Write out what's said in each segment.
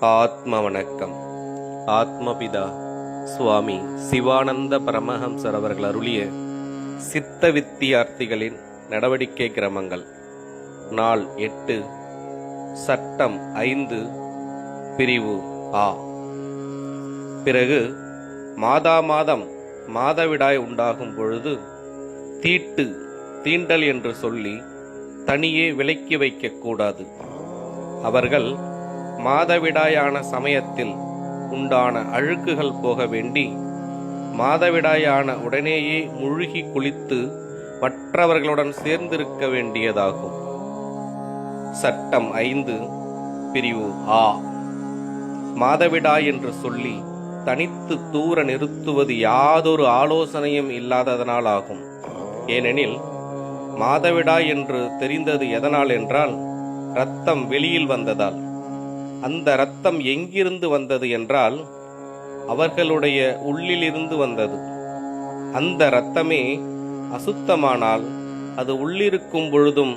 ஆத்ம வணக்கம். ஆத்மபிதா சுவாமி சிவானந்த பரமஹம்சர் அவர்கள் அருளிய சித்த வித்தியார்த்திகளின் நடவடிக்கை கிரமங்கள். நாள் 8, சட்டம் 5, பிரிவு ஆ. பிறகு மாதம் மாதவிடாய் உண்டாகும் பொழுது தீண்டல் என்று சொல்லி தனியே விலக்கி வைக்கக்கூடாது. அவர்கள் மாதவிடாயான சமயத்தில் உண்டான அழுக்குகள் போக வேண்டி மாதவிடாயான உடனேயே முழுகி குளித்து மற்றவர்களுடன் சேர்ந்திருக்க வேண்டியதாகும். சட்டம் 5, பிரிவு ஆ. மாதவிடாய் என்று சொல்லி தனித்து தூர நிறுத்துவது யாதொரு ஆலோசனையும் இல்லாததனால் ஆகும். ஏனெனில் மாதவிடாய் என்று தெரிந்தது எதனால் என்றால் இரத்தம் வெளியில் வந்ததால். அந்த இரத்தம் எங்கிருந்து வந்தது என்றால் அவர்களுடைய உள்ளிலிருந்து வந்தது. அந்த இரத்தமே அசுத்தமானால் அது உள்ளிருக்கும் பொழுதும்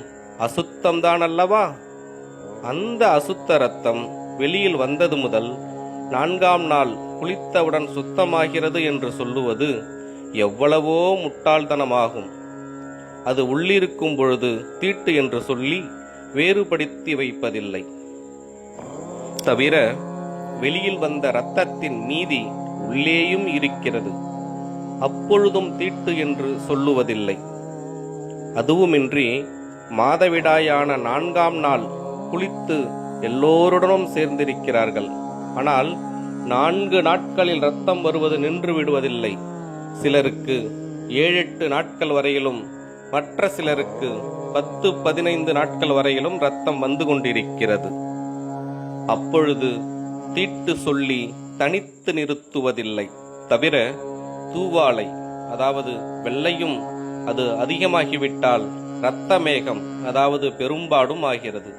அசுத்தம்தான் அல்லவா? அந்த அசுத்த இரத்தம் வெளியில் வந்தது முதல் 4ஆம் நாள் குளித்தவுடன் சுத்தமாகிறது என்று சொல்லுவது எவ்வளவோ முட்டாள்தனமாகும். அது உள்ளிருக்கும் பொழுது தீட்டு என்று சொல்லி வேறுபடுத்தி வைப்பதில்லை. தவிர வெளியில் வந்த இரத்தத்தின் மீதி உள்ளேயும் இருக்கிறது. அப்பொழுதும் தீட்டு என்று சொல்லுவதில்லை. அதுவுமின்றி மாதவிடாயான 4ஆம் நாள் குளித்து எல்லோருடனும் சேர்ந்திருக்கிறார்கள். ஆனால் 4 நாட்களில் இரத்தம் வருவது நின்று விடுவதில்லை. சிலருக்கு 7-8 நாட்கள் வரையிலும், மற்ற சிலருக்கு 10-15 நாட்கள் வரையிலும் இரத்தம் வந்து கொண்டிருக்கிறது. அப்பொழுது தீட்டு சொல்லி தனித்து நிறுத்துவதில்லை. தவிர தூவாலை, அதாவது வெள்ளையும் அது அதிகமாகிவிட்டால் இரத்த மேகம், அதாவது பெரும்பாடும் ஆகிறது.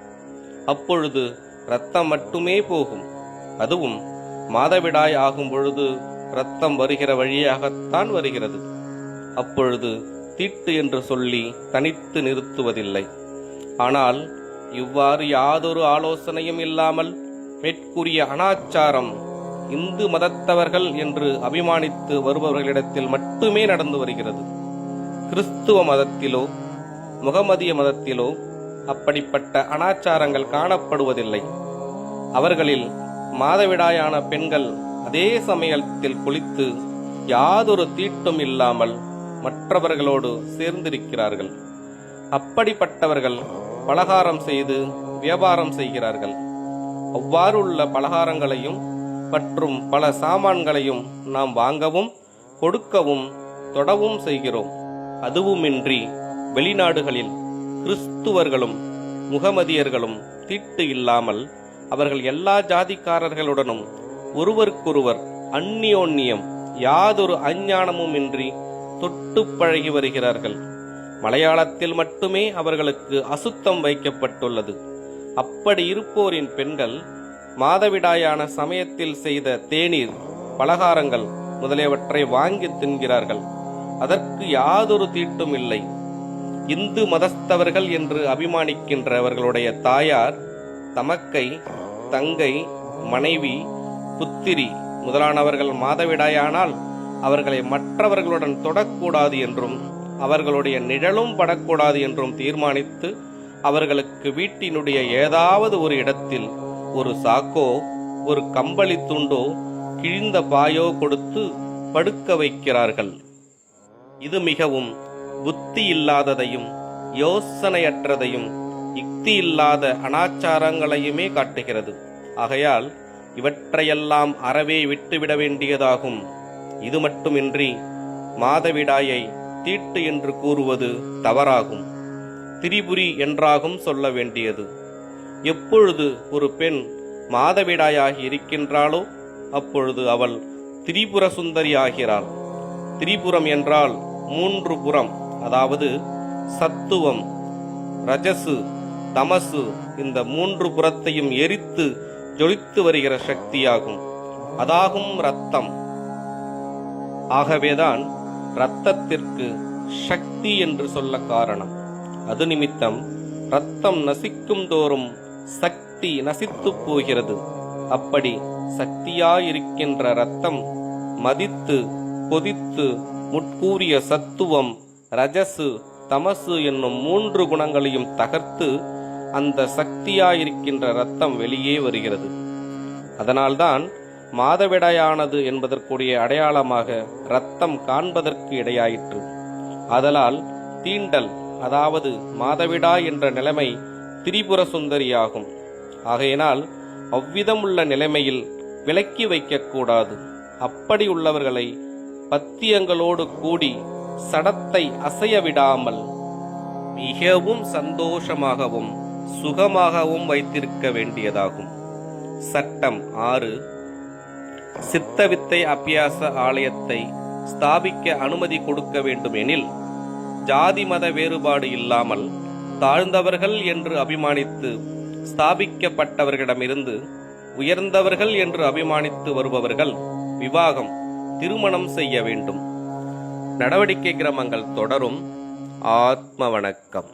அப்பொழுது இரத்தம் மட்டுமே போகும். அதுவும் மாதவிடாய் ஆகும் பொழுது இரத்தம் வருகிற வழியாகத்தான் வருகிறது. அப்பொழுது தீட்டு என்று சொல்லி தனித்து நிறுத்துவதில்லை. ஆனால் இவ்வாறு யாதொரு ஆலோசனையும் இல்லாமல் மேற்கூறிய அனாச்சாரம் இந்து மதத்தவர்கள் என்று அபிமானித்து வருபவர்களிடத்தில் மட்டுமே நடந்து வருகிறது. கிறிஸ்துவ மதத்திலோ முகமதிய மதத்திலோ அப்படிப்பட்ட அனாச்சாரங்கள் காணப்படுவதில்லை. அவர்களில் மாதவிடாயான பெண்கள் அதே சமயத்தில் குளித்து யாதொரு தீட்டும் இல்லாமல் மற்றவர்களோடு சேர்ந்திருக்கிறார்கள். அப்படிப்பட்டவர்கள் பலகாரம் செய்து வியாபாரம் செய்கிறார்கள். அவ்வாறுள்ள பலகாரங்களையும் மற்றும் பல சாமான்களையும் நாம் வாங்கவும் கொடுக்கவும் தொடவும் செய்கிறோம். அதுவுமின்றி வெளிநாடுகளில் கிறிஸ்துவர்களும் முகமதியர்களும் தீட்டு இல்லாமல் அவர்கள் எல்லா ஜாதிக்காரர்களுடனும் ஒருவருக்கொருவர் அந்நியோன்யம் யாதொரு அஞ்ஞானமும் இன்றி தொட்டு பழகி வருகிறார்கள். மலையாளத்தில் மட்டுமே அவர்களுக்கு அசுத்தம் வைக்கப்பட்டுள்ளது. அப்படி இருப்போரின் பெண்கள் மாதவிடாயான சமயத்தில் செய்த தேநீர், பலகாரங்கள் முதலியவற்றை வாங்கி தின்கிறார்கள். அதற்கு யாதொரு தீட்டும் இல்லை. இந்து மதஸ்தவர்கள் என்று அபிமானிக்கின்றவர்களுடைய தாயார், தமக்கை, தங்கை, மனைவி, புத்திரி முதலானவர்கள் மாதவிடாயானால் அவர்களை மற்றவர்களுடன் தொடக்கூடாது என்றும் அவர்களுடைய நிழலும் படக்கூடாது என்றும் தீர்மானித்து அவர்களுக்கு வீட்டினுடைய ஏதாவது ஒரு இடத்தில் ஒரு சாக்கோ, ஒரு கம்பளி துண்டோ, கிழிந்த பாயோ கொடுத்து படுக்க வைக்கிறார்கள். இது மிகவும் புத்தி இல்லாததையும் யோசனையற்றதையும் யுக்தி இல்லாத அனாச்சாரங்களையுமே காட்டுகிறது. ஆகையால் இவற்றையெல்லாம் அறவே விட்டுவிட வேண்டியதாகும். இது மட்டுமின்றி மாதவிடாயை தீட்டு என்று கூறுவது தவறாகும். திரிபுரி என்றாகும் சொல்ல வேண்டியது. எப்பொழுது ஒரு பெண் மாதவிடாயாகி இருக்கின்றாளோ அப்பொழுது அவள் திரிபுர சுந்தரி ஆகிறாள். திரிபுரம் என்றால் 3 புறம், அதாவது சத்துவம், ரஜசு, தமசு, இந்த 3 புறத்தையும் எரித்து ஜொலித்து வருகிற சக்தியாகும். அதாகும் இரத்தம். ஆகவேதான் இரத்தத்திற்கு சக்தி என்று சொல்ல காரணம். அது நிமித்தம் இரத்தம் நசிக்கும் தோறும் சக்தி நசித்து போகிறது. அப்படி சக்தியாயிருக்கின்ற இரத்தம் மதித்து கொதித்து முற்கூறிய சத்துவம், ரஜசு, தமசு என்னும் 3 குணங்களையும் தகர்த்து அந்த சக்தியாயிருக்கின்ற இரத்தம் வெளியே வருகிறது. அதனால்தான் மாதவிடாயானது என்பதற்குரிய அடையாளமாக இரத்தம் காண்பதற்கு இடையாயிற்று. ஆதலால் தீண்டல், அதாவது மாதவிடா என்ற நிலைமை திரிபுர சுந்தரியாகும். ஆகையினால் அவ்விதமுள்ள நிலைமையில் விலக்கி வைக்கக்கூடாது. அப்படி உள்ளவர்களை பத்தியங்களோடு கூடி சடத்தை அசைய விடாமல் மிகவும் சந்தோஷமாகவும் சுகமாகவும் வைத்திருக்க வேண்டியதாகும். சட்டம் 6. சித்தவித்தை அபியாச ஆலயத்தை ஸ்தாபிக்க அனுமதி கொடுக்க வேண்டும் எனில், ஜாதி மத வேறுபாடு இல்லாமல் தாழ்ந்தவர்கள் என்று அபிமானித்து ஸ்தாபிக்கப்பட்டவர்களிடமிருந்து உயர்ந்தவர்கள் என்று அபிமானித்து வருபவர்கள் விவாகம், திருமணம் செய்ய வேண்டும். நடவடிக்கை கிரமங்கள் தொடரும். ஆத்ம வணக்கம்.